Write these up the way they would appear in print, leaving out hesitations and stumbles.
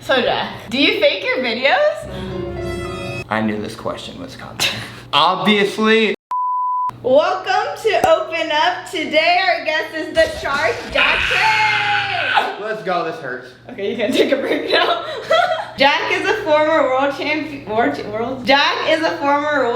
So Jack, do you fake your videos? I knew this question was coming. Obviously. Welcome to Open Up. Today our guest is the shark, Jack Payne. Let's go, this hurts. Okay, you can take a break now. Jack is a former world champion. Jack is a former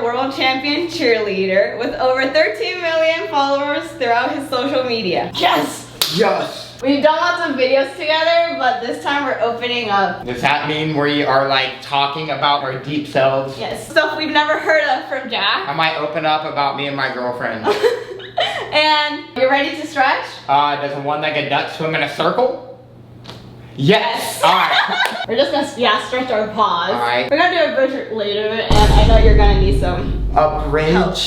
world champion cheerleader with over 13 million followers throughout his social media. Yes! Yes! We've done lots of videos together, but this time we're opening up. Does that mean we are like talking about our deep selves? Yes, stuff we've never heard of from Jack. I might open up about me and my girlfriend. And you're ready to stretch? Does a one-legged duck swim in a circle? Yes! Alright. We're just gonna, stretch our paws. Alright. We're gonna do a bridge later, and I know you're gonna need some A bridge? help.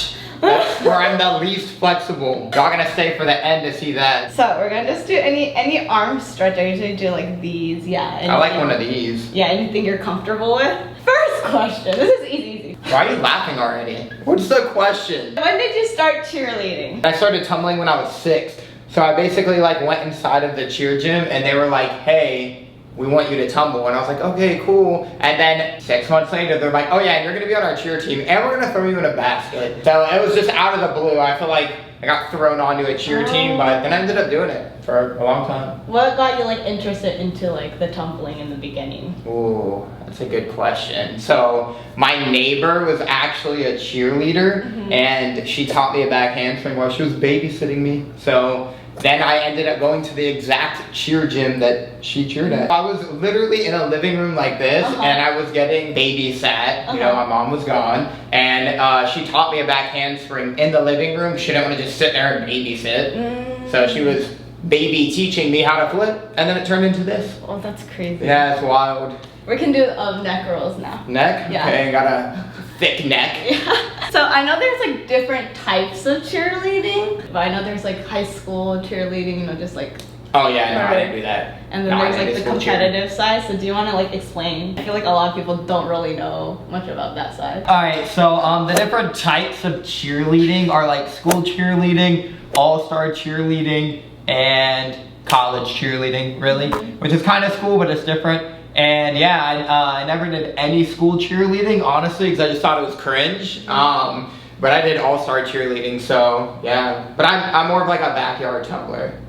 That's where I'm the least flexible. Y'all gonna stay for the end to see that. So we're gonna just do any arm stretch. I usually do like these, yeah. I like one of these. Yeah, anything you're comfortable with. First question, this is easy. Why are you laughing already? What's the question? When did you start cheerleading? I started tumbling when I was 6. So I basically like went inside of the cheer gym and they were like, hey, we want you to tumble. And I was like, okay, cool. And then 6 months later, they're like, oh yeah, you're gonna be on our cheer team and we're gonna throw you in a basket. So it was just out of the blue. I feel like I got thrown onto a cheer team, but then I ended up doing it for a long time. What got you like interested into like the tumbling in the beginning? Ooh, that's a good question. So my neighbor was actually a cheerleader and she taught me a back handspring while she was babysitting me. So then I ended up going to the exact cheer gym that she cheered at. I was literally in a living room like this and I was getting babysat. You know, my mom was gone. And she taught me a back handspring in the living room. She didn't want to just sit there and babysit. So she was baby teaching me how to flip. And then it turned into this. Oh, that's crazy. Yeah, it's wild. We can do neck rolls now. Neck? Yeah. Okay, got a thick neck. Yeah. So I know there's like different types of cheerleading, but I know there's like high school cheerleading, you know, just like. Oh yeah, no, I didn't do that. And then there's like the competitive side. So do you want to like explain? I feel like a lot of people don't really know much about that side. Alright, so the different types of cheerleading are like school cheerleading, all-star cheerleading, and college cheerleading, really. Which is kind of cool, but it's different. And yeah, I never did any school cheerleading, honestly, because I just thought it was cringe. But I did all-star cheerleading, so yeah. But I'm more of like a backyard tumbler.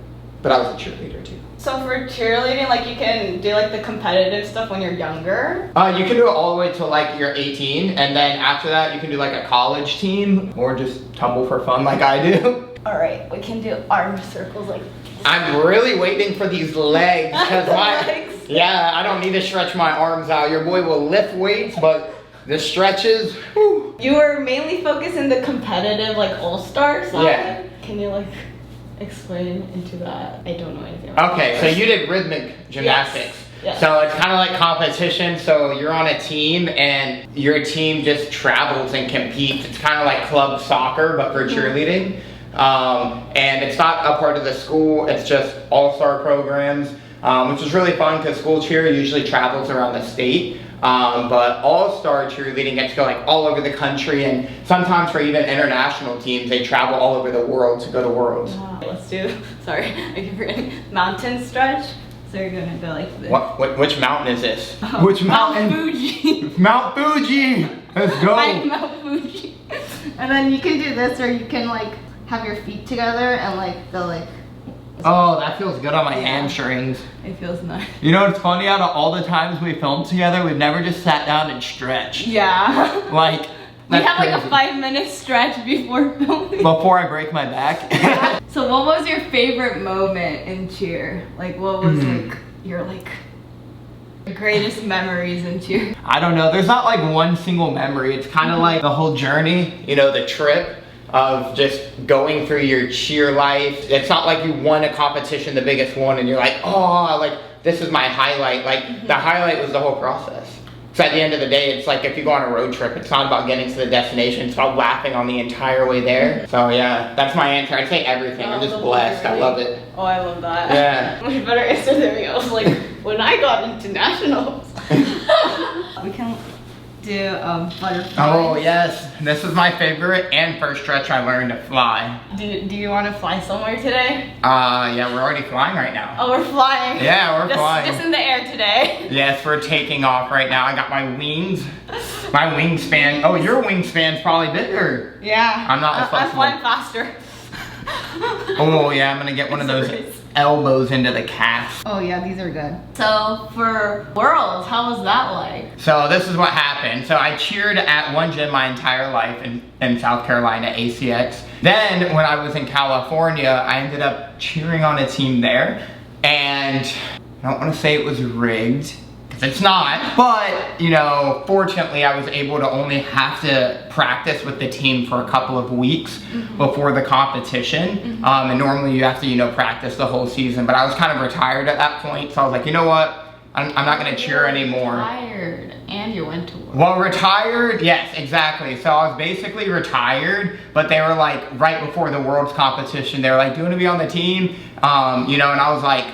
But I was a cheerleader too. So for cheerleading, like you can do like the competitive stuff when you're younger? You can do it all the way till like you're 18, and then after that you can do like a college team, or just tumble for fun like I do. Alright, we can do arm circles like this. I'm really waiting for these legs, because Legs. yeah, I don't need to stretch my arms out. Your boy will lift weights, but the stretches, whew. You were mainly focused in the competitive, like all-star side? Yeah. Can you like explain into that? I don't know anything about Okay, so you did rhythmic gymnastics. Yes. So it's kind of like competition. So you're on a team and your team just travels and competes. It's kind of like club soccer, but for cheerleading. And it's not a part of the school, it's just all-star programs, which is really fun because school cheer usually travels around the state. But all-star cheerleading gets to go like all over the country, and sometimes for even international teams, they travel all over the world to go to Worlds. Wow. Let's do, sorry, I keep forgetting, mountain stretch. So you're gonna go like this. Which mountain is this? Which mountain? Mount Fuji. Mount Fuji! Let's go! Like Mount Fuji. And then you can do this, or you can like have your feet together and like go like. Oh, that feels good on my hamstrings. It feels nice. You know what's funny? Out of all the times we filmed together, we've never just sat down and stretched. Yeah. Like, We that's have like crazy. a 5-minute stretch before filming. Before I break my back. So what was your favorite moment in cheer? Like what was like your like greatest memories in cheer? I don't know. There's not like one single memory. It's kind of like the whole journey. You know, the trip of just going through your cheer life. It's not like you won a competition, the biggest one, and you're like, oh, like this is my highlight. Like the highlight was the whole process. So at the end of the day, it's like if you go on a road trip, it's not about getting to the destination, it's about laughing on the entire way there. So yeah, that's my answer. I'd say everything. I'm just blessed. I love it. Oh, I love that. Yeah. Much better answer than me. I was like, when I got into nationals. We can do a butterfly. Oh yes, this is my favorite and first stretch I learned to fly. Do you want to fly somewhere today? Yeah, we're already flying right now. Oh, we're flying. Yeah, we're flying. Just in the air today. Yes, we're taking off right now. I got my wings. My wingspan. Oh, your wingspan's probably bigger. Yeah. I'm not as I'm flexible. flying faster. Oh yeah, I'm gonna get one of those elbows into the calf. Oh yeah, these are good. So for Worlds, how was that like? So this is what happened. So I cheered at one gym my entire life in South Carolina, ACX. Then when I was in California, I ended up cheering on a team there. And I don't want to say it was rigged, because it's not. But, you know, fortunately I was able to only have to practice with the team for a couple of weeks before the competition. And normally you have to, you know, practice the whole season. But I was kind of retired at that point. So I was like, you know what? I'm not going to cheer anymore. Retired, and you went to work. Well, retired, yes, exactly. So I was basically retired, but they were like, right before the Worlds competition, they were like, do you want to be on the team? You know, and I was like,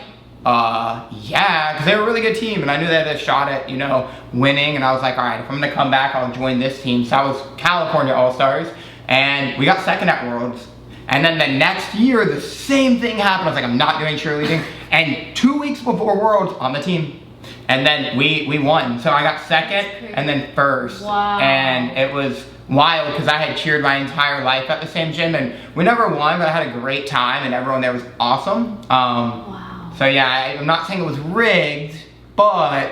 yeah, because they were a really good team, and I knew they had a shot at, you know, winning, and I was like, all right, if I'm going to come back, I'll join this team. So I was California All-Stars, and we got second at Worlds. And then the next year, the same thing happened. I was like, I'm not doing cheerleading. And 2 weeks before Worlds, on the team. And then we won. So I got second and then first. Wow. And it was wild because I had cheered my entire life at the same gym, and we never won, but I had a great time and everyone there was awesome. Wow. So yeah, I'm not saying it was rigged, but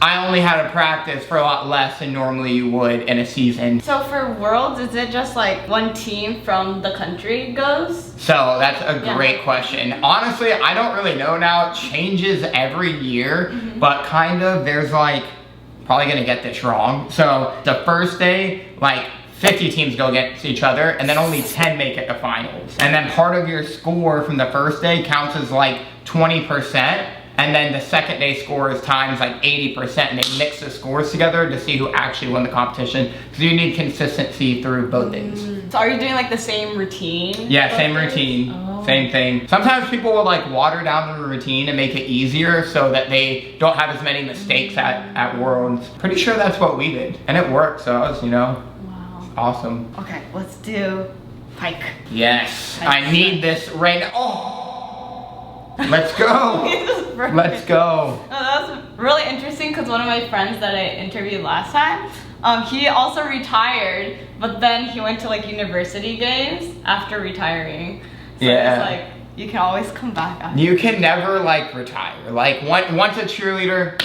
I only had to practice for a lot less than normally you would in a season. So for Worlds, is it just like one team from the country goes? So that's a great question. Honestly, I don't really know now. It changes every year, but kind of there's like, probably gonna get this wrong. So the first day, like 50 teams go against each other, and then only 10 make it to finals. And then part of your score from the first day counts as like 20%. And then the second day score is times like 80%, and they mix the scores together to see who actually won the competition. So you need consistency through both days. So are you doing like the same routine? Yeah, same routine, same thing. Sometimes people will like water down the routine and make it easier so that they don't have as many mistakes at Worlds. Pretty sure that's what we did, and it worked, so I was, you know, awesome. Okay, let's do Pike. Yes, I need this right now. Oh. Let's go. Let's go. No, that was really interesting because one of my friends that I interviewed last time, he also retired, but then he went to like university games after retiring. So it's like, you can always come back after. You can never like retire. Like once a cheerleader,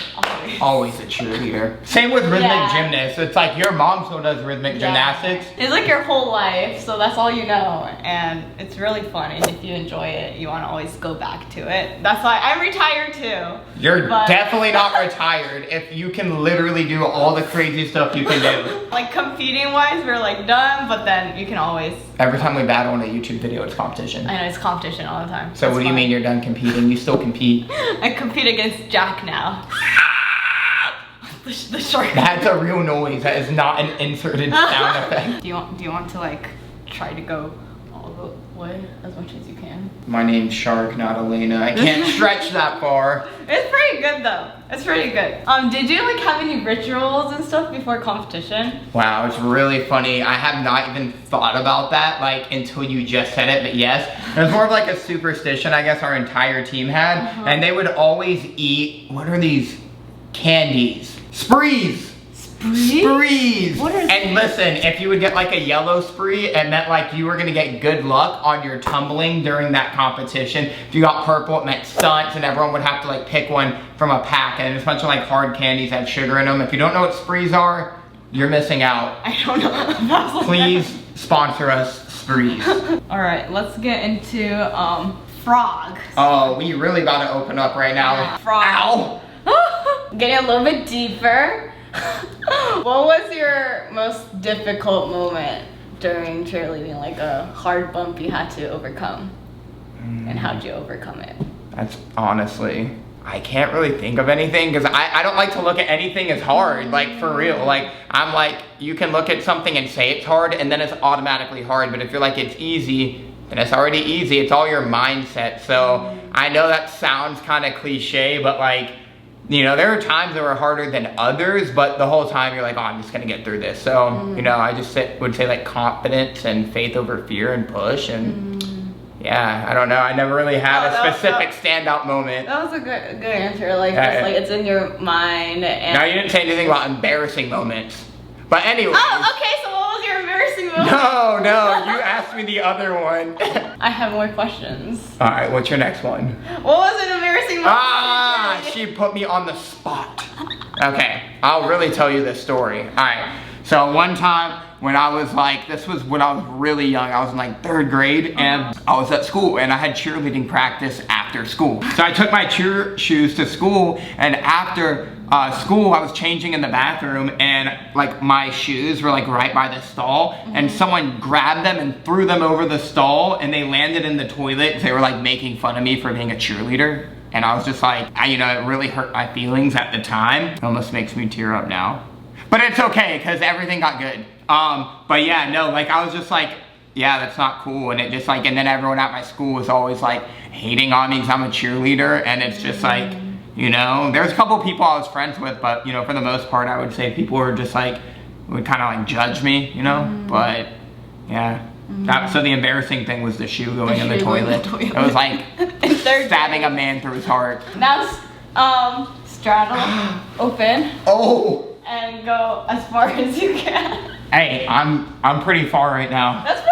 always a cheerleader. Same with rhythmic gymnasts. It's like your mom still does rhythmic gymnastics. It's like your whole life, so that's all you know, and it's really fun. And if you enjoy it, you want to always go back to it. That's why I'm retired too. You're definitely not retired if you can literally do all the crazy stuff you can do. Like competing wise, we're like done, but then you can always. Every time we battle in a YouTube video, it's competition. I know, it's competition all the time. So what do you mean you're done competing? You still compete. I compete against Jack now. The shark. That's a real noise. That is not an inserted sound effect. Do you want to like try to go all the way as much as you can? My name's Shark, not Elena. I can't stretch that far. It's pretty good though. It's pretty good. Did you like have any rituals and stuff before competition? Wow, it's really funny. I have not even thought about that like until you just said it, but yes. It was more of like a superstition I guess our entire team had. And they would always eat, what are these candies? Sprees! Sprees! What are they? And listen, if you would get like a yellow spree, it meant like you were gonna get good luck on your tumbling during that competition. If you got purple, it meant stunts, and everyone would have to like pick one from a pack, and it's a bunch of like hard candies that have sugar in them. If you don't know what sprees are, you're missing out. I don't know. Please sponsor us, sprees. Alright, let's get into frogs. Oh, we really about to open up right now. Yeah, frog. Ow! Getting a little bit deeper. What was your most difficult moment during cheerleading? Like a hard bump you had to overcome? And how'd you overcome it? That's honestly, I can't really think of anything because I don't like to look at anything as hard, like for real. Like I'm like, you can look at something and say it's hard and then it's automatically hard, but if you're like it's easy, then it's already easy. It's all your mindset. So I know that sounds kind of cliche, but like you know, there were times that were harder than others, but the whole time you're like, oh, I'm just gonna get through this. So, you know, I just would say like confidence and faith over fear and push. And yeah, I don't know. I never really had a specific standout moment. That was a good answer. Like, just like it's in your mind. And no, you didn't say anything about embarrassing moments. But anyway. Oh, okay. So what was your embarrassing moment? No, you asked me the other one. I have more questions. All right, what's your next one? What was an embarrassing moment? Ah, she put me on the spot. Okay, I'll really tell you this story. All right, so one time when I was like, this was when I was really young, I was in like 3rd grade, and I was at school and I had cheerleading practice after school. So I took my cheer shoes to school, and after school I was changing in the bathroom, and like my shoes were like right by the stall, and someone grabbed them and threw them over the stall, and they landed in the toilet. They were like making fun of me for being a cheerleader, and I was just like, you know, it really hurt my feelings at the time. It almost makes me tear up now, but it's okay because everything got good. But yeah, no, like I was just like, yeah, that's not cool. And it just like, and then everyone at my school was always like hating on me because I'm a cheerleader. And it's just like, you know, there's a couple people I was friends with, but you know, for the most part, I would say people were just like, would kind of like judge me, you know, but yeah. So the embarrassing thing was the shoe going in the toilet. It was like stabbing a man through his heart. Now, straddle, open. Oh. And go as far as you can. Hey, I'm pretty far right now. That's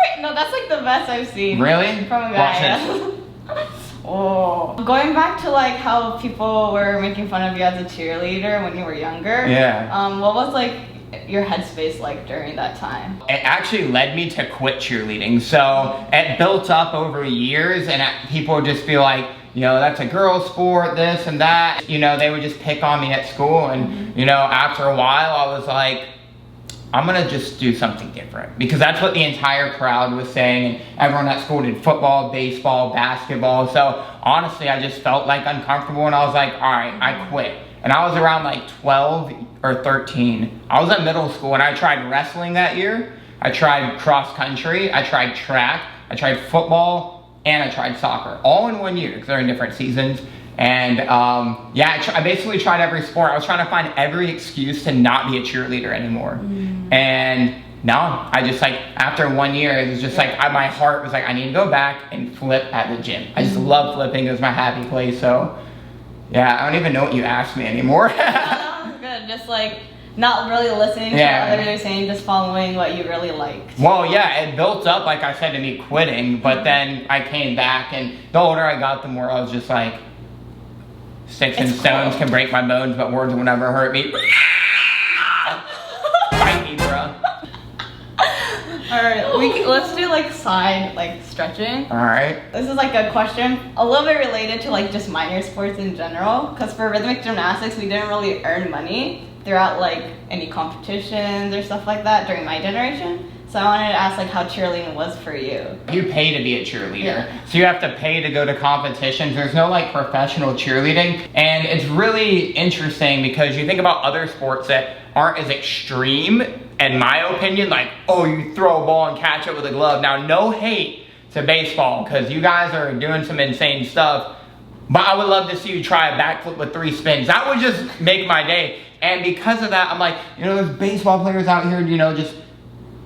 like the best I've seen. Really? From a guy. Watch this. Oh. Going back to like how people were making fun of you as a cheerleader when you were younger. Yeah. What was like your headspace like during that time? It actually led me to quit cheerleading. So it built up over years, and people would just be like, you know, that's a girl sport, this and that. You know, they would just pick on me at school, and you know, after a while I was like, I'm gonna just do something different, because that's what the entire crowd was saying, and everyone at school did football, baseball, basketball. So honestly, I just felt like uncomfortable, and I was like, all right, I quit. And I was around like 12 or 13. I was at middle school, and I tried wrestling that year. I tried cross country, I tried track, I tried football, and I tried soccer, all in 1 year, because they're in different seasons. And yeah, I basically tried every sport. I was trying to find every excuse to not be a cheerleader anymore. And no, I just like, after 1 year, it was just like, my heart was like, I need to go back and flip at the gym. I just love flipping. It was my happy place. So yeah, I don't even know what you asked me anymore. That was good. Just like not really listening to what others are saying, just following what you really liked. Well, yeah, it built up, like I said, to me quitting, but then I came back, and the older I got, the more I was just like, sticks and stones can break my bones, but words will never hurt me. Fight me, bro. Alright, let's do like side stretching. Alright. This is like a question a little bit related to like just minor sports in general, because for rhythmic gymnastics we didn't really earn money throughout like any competitions or stuff like that during my generation. So I wanted to ask like how cheerleading was for you. You pay to be a cheerleader. So you have to pay to go to competitions. There's no like professional cheerleading. And it's really interesting because you think about other sports that aren't as extreme, in my opinion, like, oh, you throw a ball and catch it with a glove. Now, no hate to baseball, because you guys are doing some insane stuff. But I would love to see you try a backflip with 3 spins. That would just make my day. And because of that, I'm like, you know, there's baseball players out here, you know, just,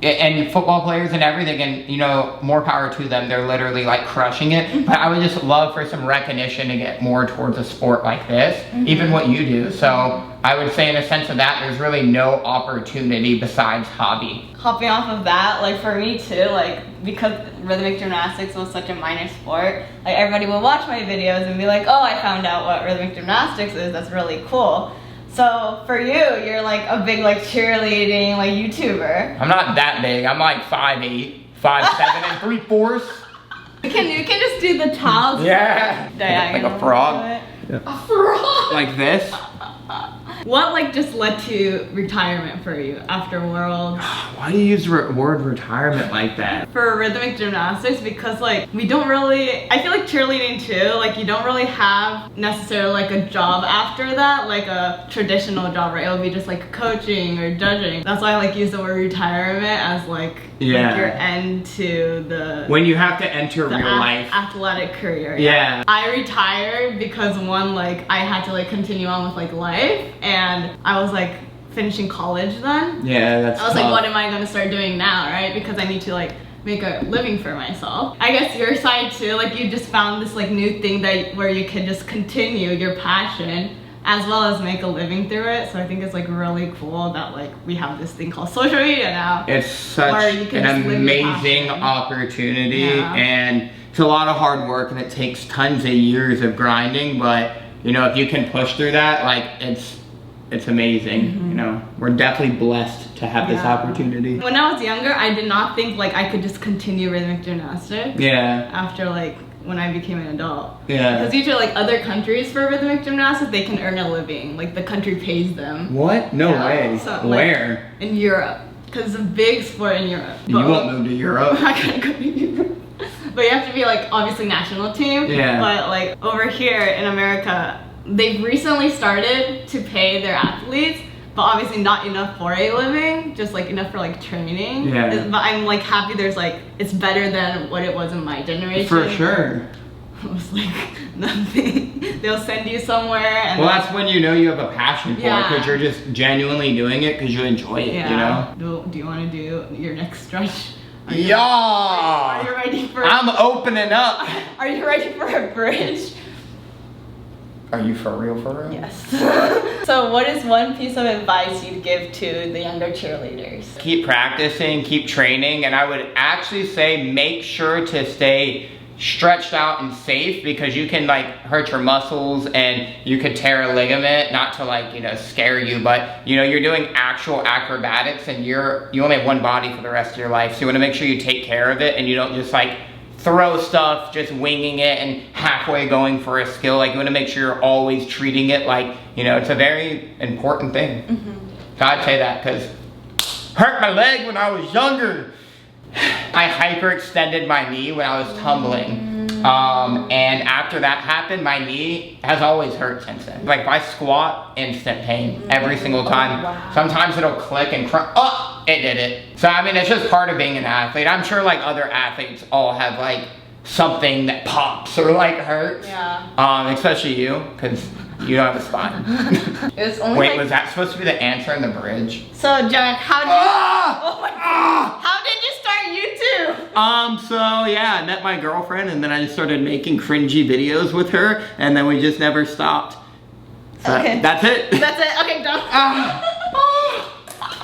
and football players and everything, and you know, more power to them. They're literally like crushing it. But I would just love for some recognition to get more towards a sport like this, even what you do. So I would say in a sense of that, there's really no opportunity besides hobby. Hopping off of that, like for me too, like because rhythmic gymnastics was such a minor sport, like everybody will watch my videos and be like, oh, I found out what rhythmic gymnastics is, that's really cool. So for you, you're like a big like cheerleading like YouTuber. I'm not that big. I'm like 5'8", 5'7", and 3/4. You can just do the tiles. Yeah. Diagonal. Like a frog. A frog. Like this. What like just led to retirement for you after Worlds? Why do you use the word retirement like that? For rhythmic gymnastics, because like we don't really, I feel like cheerleading too, like you don't really have necessarily like a job after that, like a traditional job, right? It would be just like coaching or judging. That's why I like use the word retirement as like your end to the when you have to enter real life athletic career. Yeah. I retired because one, like I had to like continue on with like life, and I was like finishing college then. Yeah, that's I was tough. like, what am I gonna start doing now, right? Because I need to like make a living for myself. I guess your side too, like you just found this like new thing that where you can just continue your passion as well as make a living through it. So I think it's like really cool that like we have this thing called social media now. It's such an amazing opportunity, and it's a lot of hard work, and it takes tons of years of grinding, but you know, if you can push through that, like it's amazing. You know, we're definitely blessed to have this opportunity. When I was younger, I did not think like I could just continue rhythmic gymnastics. After like when I became an adult. Because usually like other countries for rhythmic gymnastics, they can earn a living. Like the country pays them. What? No way. So, like, where? In Europe. Because it's a big sport in Europe. You won't move to Europe. I'm not gonna go to Europe. But you have to be like obviously national team. But like over here in America, they've recently started to pay their athletes, but obviously not enough for a living, just like enough for like training. But I'm like happy there's like, it's better than what it was in my generation. For sure. It was like nothing. They'll send you somewhere and well, that's when you know you have a passion for it, because you're just genuinely doing it because you enjoy it, you know? Do you want to do your next stretch? Are you ready for I'm opening up. Are you ready for a bridge? Are you for real, for real? Yes. So what is one piece of advice you'd give to the younger cheerleaders? Keep practicing, keep training, and I would actually say make sure to stay stretched out and safe, because you can like hurt your muscles and you could tear a ligament, not to like, you know, scare you, but you know, you're doing actual acrobatics and you only have one body for the rest of your life. So you want to make sure you take care of it and you don't just like throw stuff, just winging it and halfway going for a skill. Like you want to make sure you're always treating it like, you know, it's a very important thing. So I'd say that, because hurt my leg when I was younger. I hyperextended my knee when I was tumbling. And after that happened, my knee has always hurt since then. Like if I squat, instant pain every single time. Sometimes it'll click and crunch. Oh, it did it. So I mean, it's just part of being an athlete. I'm sure like other athletes all have like something that pops or like hurts. Especially you, because you don't have a spine. Wait, was that supposed to be the answer in the bridge? So Jack, how did oh my God. How did you start YouTube? So yeah, I met my girlfriend and then I just started making cringy videos with her, and then we just never stopped. So that's it. That's it. Okay, done.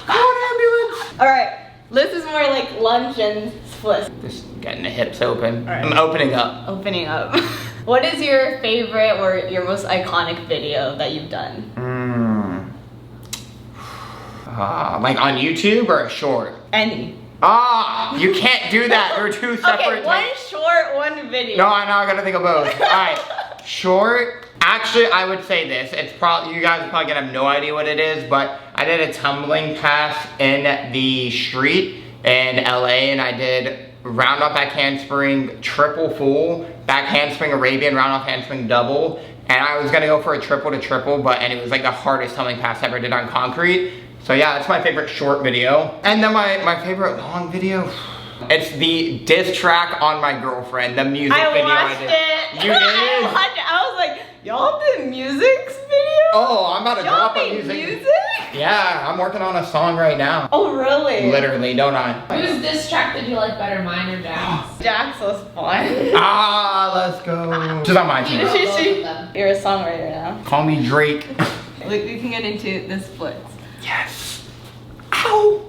Call an ambulance. All right, this is more like lunge and split. Just getting the hips open. Right. I'm opening up. Opening up. What is your favorite or your most iconic video that you've done? Like on YouTube or a short? Any. You can't do that. They're two separate. Okay, one short, one video. No, I know. I gotta think of both. All right, short. Actually, I would say this. It's probably, you guys are probably gonna have no idea what it is, but I did a tumbling pass in the street in LA, and I did round off back handspring, triple full, back handspring Arabian, round off handspring double, and I was gonna go for a triple to triple, and it was like the hardest tumbling pass I ever did on concrete. So yeah, that's my favorite short video. And then my favorite long video, it's the diss track on my girlfriend, the music video I did. It. You did? I watched it. I was like, y'all did music video? Oh, I'm about to drop a music. Yeah, I'm working on a song right now. Oh, really? Literally, don't I? Whose diss track did you like better, mine or Jack's? Jack's was fun. Let's go. She's on my team. You're a songwriter now. Call me Drake. We can get into the splits. Yes. Ow.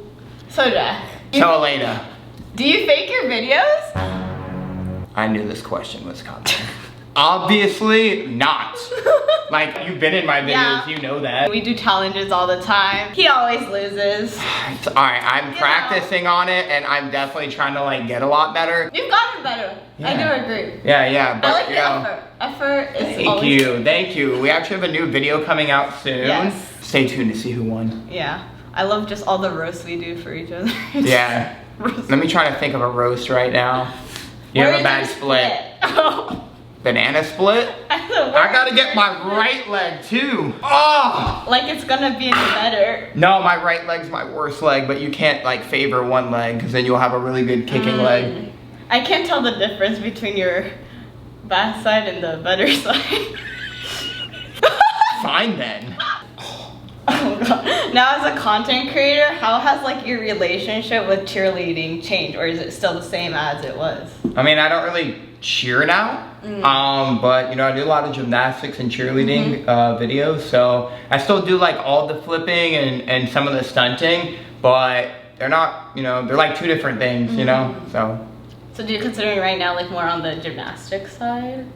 So Jack. So Elena. Do you fake your videos? I knew this question was coming. Obviously not. Like, you've been in my videos, you know that. We do challenges all the time. He always loses. Alright, I'm practicing on it, and I'm definitely trying to like get a lot better. You've gotten better. I do agree. Yeah, but I like you the know, effort. effort is Thank always... Thank you. We actually have a new video coming out soon. Yes. Stay tuned to see who won. Yeah. I love just all the roasts we do for each other. Yeah. Let me try to think of a roast right now. You have a bad split. Oh. Banana split? I gotta get my right leg too. Oh! Like it's gonna be better. No, my right leg's my worst leg, but you can't like favor one leg because then you'll have a really good kicking leg. I can't tell the difference between your bad side and the better side. Fine then. Oh god. Now as a content creator, how has like your relationship with cheerleading changed, or is it still the same as it was? I mean, I don't really cheer now. But you know, I do a lot of gymnastics and cheerleading videos, so I still do like all the flipping and some of the stunting, but they're not, you know, they're like two different things, you know, so. So do you consider me right now like more on the gymnastics side?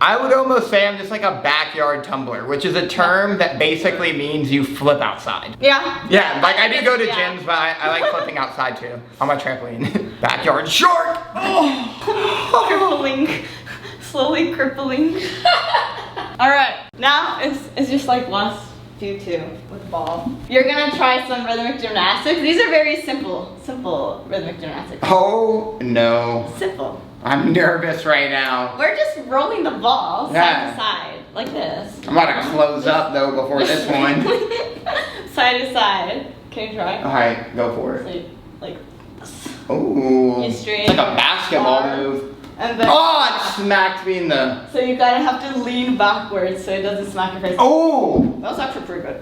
I would almost say I'm just like a backyard tumbler, which is a term that basically means you flip outside. Yeah. Yeah, like I do go to gyms, but I like flipping outside too, on my trampoline. Backyard shark! Oh. Crippling. Slowly crippling. Alright, now it's just like last few two with ball. You're gonna try some rhythmic gymnastics. These are very simple rhythmic gymnastics. Oh no. Simple. I'm nervous right now. We're just rolling the ball side to side, like this. I'm about to close up though before this one. Side to side. Can you try? Alright, go for So it. you, like this. Ooh. You straight It's like a basketball bar. move. And then, Oh, it smacked me in the... so you gotta have to lean backwards so it doesn't smack your face. Oh! That was actually pretty good.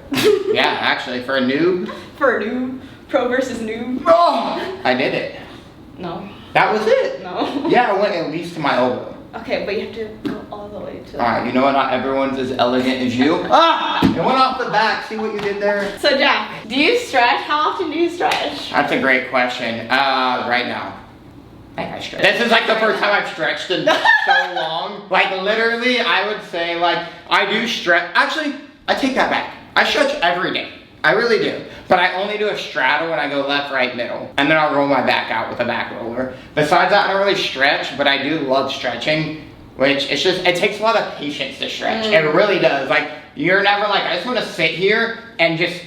Yeah, actually, for a noob. For a noob. Pro versus noob. Oh! I did it. No. That was it. No. Yeah, I went at least to my elbow. Okay, but you have to go all the way to Alright, you know what? Not everyone's as elegant as you. Ah! It went off the back. See what you did there? So Jack, do you stretch? How often do you stretch? That's a great question. Right now. I think I stretch. This is like the first time I've stretched in so long. Like literally, I would say like, I do stretch. Actually, I take that back. I stretch every day. I really do. But I only do a straddle when I go left, right, middle. And then I'll roll my back out with a back roller. Besides that, I don't really stretch, but I do love stretching. Which, it's just, it takes a lot of patience to stretch. It really does. Like, you're never like, I just want to sit here and just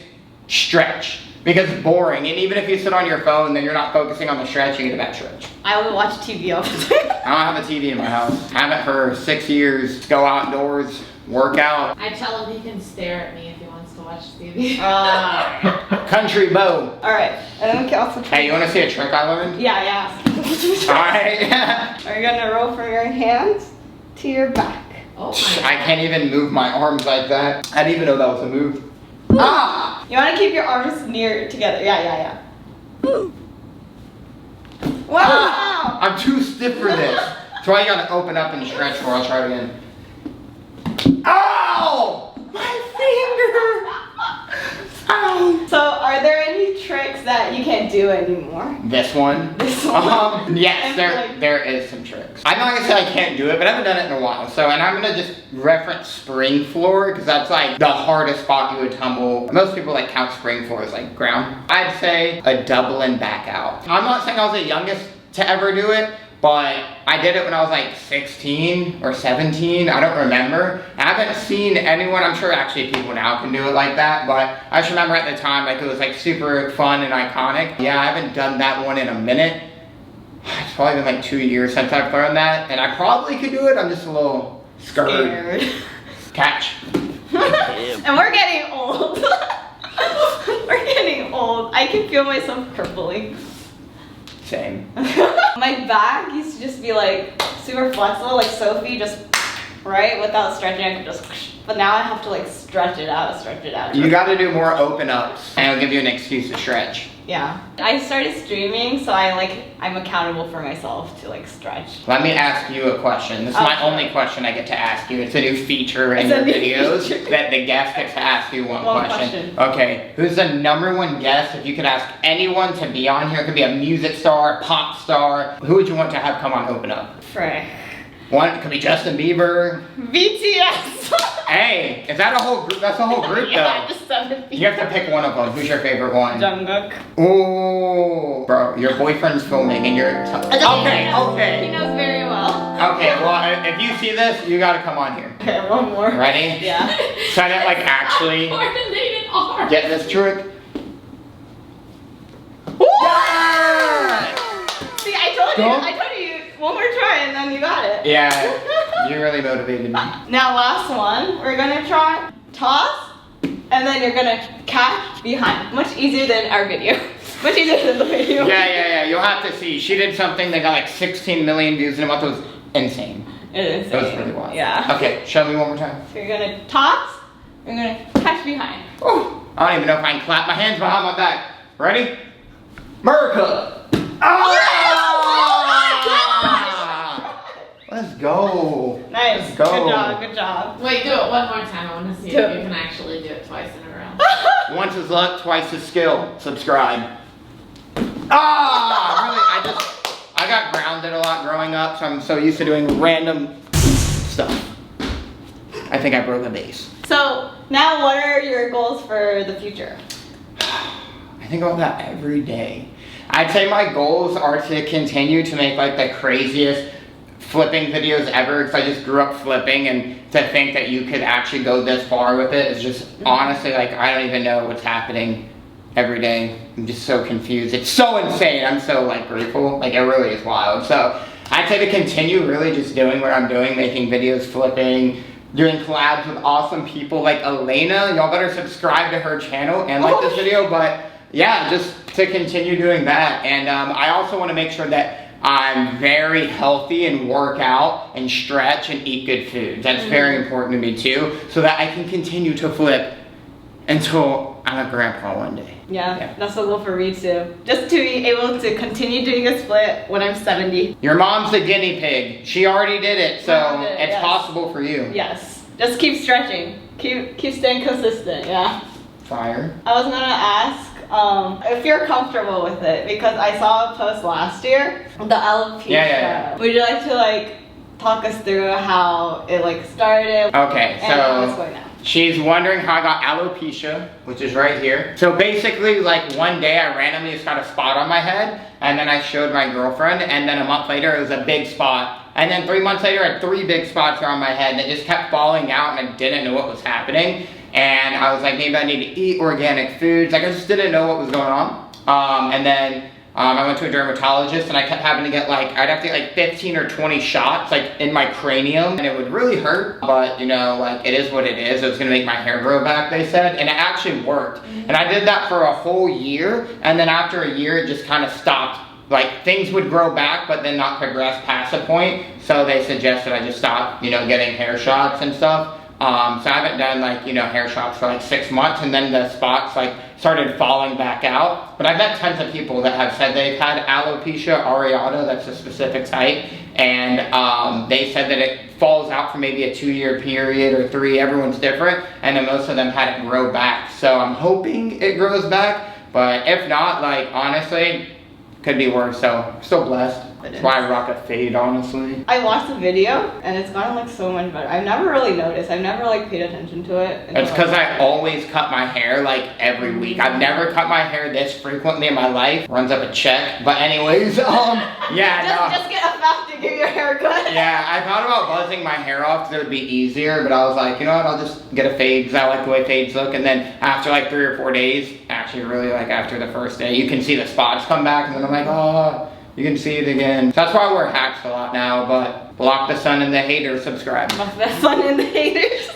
stretch. Because it's boring, and even if you sit on your phone, then you're not focusing on the stretch, you get a bad stretch. I would watch TV all the time. I don't have a TV in my house. I haven't for 6 years. Go outdoors, work out. I tell him he can stare at me if he wants to watch TV. Country bow. Alright, and then we can also try. Hey, you want to see a trick I learned? Yeah. Alright. Are you gonna roll from your hands to your back? Oh my I can't even move my arms like that. I didn't even know that was a move. Ah! You wanna keep your arms near together. Yeah. Wow! I'm too stiff for this. That's why you gotta open up and stretch more. I'll try it again. Ow! My finger! Ow! So, are there any tricks that you can't do anymore? This one? This one? Yes, there is some tricks. I'm not gonna say I can't do it, but I haven't done it in a while. So, and I'm gonna just reference spring floor, because that's like the hardest spot you would tumble. Most people like count spring floor as like ground. I'd say a double and back out. I'm not saying I was the youngest to ever do it, but I did it when I was like 16 or 17, I don't remember. I haven't seen anyone, I'm sure actually people now can do it like that, but I just remember at the time like it was like super fun and iconic. Yeah, I haven't done that one in a minute. It's probably been like 2 years since I've learned that, and I probably could do it, I'm just a little scared. Catch. And we're getting old. We're getting old. I can feel myself crippling. Same. My back used to just be like super flexible, like Sophie, just right without stretching. I could just, but now I have to like stretch it out. You gotta do more open ups, and it'll give you an excuse to stretch. Yeah. I started streaming, so I'm accountable for myself to like stretch. Let me ask you a question. This is my only question I get to ask you. It's a new feature in your videos that the guest gets to ask you one question. Okay, who's the #1 guest? If you could ask anyone to be on here, it could be a music star, pop star. Who would you want to have come on Open Up? Frick. One, it could be Justin Bieber. BTS. Hey, is that a whole group? That's a whole group Yeah, though. just 7 people. You have to pick one of them. Who's your favorite one? Jungkook. Ooh, bro, your boyfriend's filming and you're. Okay, He okay. knows very well. Okay, well, if you see this, you gotta come on here. Okay, one more. Ready? Yeah. Try to like actually Coordinated arm. get this trick. See, I told you, one more try and then you got it. Yeah, you really motivated me. Now last one, we're gonna try toss, and then you're gonna catch behind. Much easier than our video. Much easier than the video. Yeah, you'll have to see. She did something that got like 16 million views in a month. It was insane. It is. It was really wild. Yeah. Okay, show me one more time. So you're gonna toss, you're gonna catch behind. Ooh, I don't even know if I can clap my hands behind my back. Ready? America! Oh! Let's go. Nice. Let's go. Good job. Wait, do it one more time. I want to see Do if it. you can actually do it twice in a row. Once is luck, twice is skill. Subscribe. Really? I got grounded a lot growing up, so I'm so used to doing random stuff. I think I broke a vase. So now what are your goals for the future? I think about that every day. I'd say my goals are to continue to make like the craziest flipping videos ever, because I just grew up flipping, and to think that you could actually go this far with it is just honestly like I don't even know what's happening every day. I'm just so confused. It's so insane. I'm so like grateful. Like it really is wild. So I'd say to continue really just doing what I'm doing, making videos, flipping, doing collabs with awesome people like Elena. Y'all better subscribe to her channel and like this video. But yeah, just to continue doing that. And I also want to make sure that I'm very healthy and work out and stretch and eat good food. That's very important to me too, so that I can continue to flip until I'm a grandpa one day. Yeah, that's the goal for me too. Just to be able to continue doing a split when I'm 70. Your mom's the guinea pig. She already did it, so Mom did it, it's yes. possible for you. Yes. Just keep stretching. Keep staying consistent, yeah. Fire. I was gonna ask if you're comfortable with it, because I saw a post last year, the alopecia. Yeah. Would you like to like talk us through how it like started? Okay, And how it's so going now? she's wondering how I got alopecia, which is right here. So basically, like one day I randomly just got a spot on my head, and then I showed my girlfriend, and then a month later it was a big spot. And then 3 months later I had 3 big spots around my head that just kept falling out, and I didn't know what was happening. And I was like, maybe I need to eat organic foods. Like I just didn't know what was going on. And then I went to a dermatologist, and I kept having to get like, I'd have to get like 15 or 20 shots like in my cranium, and it would really hurt, but you know, like it is what it is. It was gonna make my hair grow back, they said, and it actually worked. And I did that for a whole year, and then after a year it just kind of stopped. Like things would grow back, but then not progress past a point. So they suggested I just stop, you know, getting hair shots and stuff. So I haven't done like, you know, hair shots for like 6 months, and then the spots like started falling back out. But I've met tons of people that have said they've had alopecia areata, that's a specific type, and they said that it falls out for maybe a 2-year period or 3, everyone's different, and then most of them had it grow back. So I'm hoping it grows back, but if not, like honestly, could be worse, so I'm still blessed. That's why I rock a fade, honestly. I watched the video and it's gotten like so much better. I've never really noticed. I've never like paid attention to it. It's because I always cut my hair like every week. I've never cut my hair this frequently in my life. Runs up a check. But anyways, yeah, just get a fact to get your hair cut. Yeah, I thought about buzzing my hair off because it would be easier, but I was like, you know what, I'll just get a fade because I like the way fades look. And then after like 3 or 4 days, actually really like after the first day, you can see the spots come back, and then I'm like, oh, you can see it again. So that's why I wear hats a lot now, but block the sun and the haters, subscribe. Block the sun and the haters.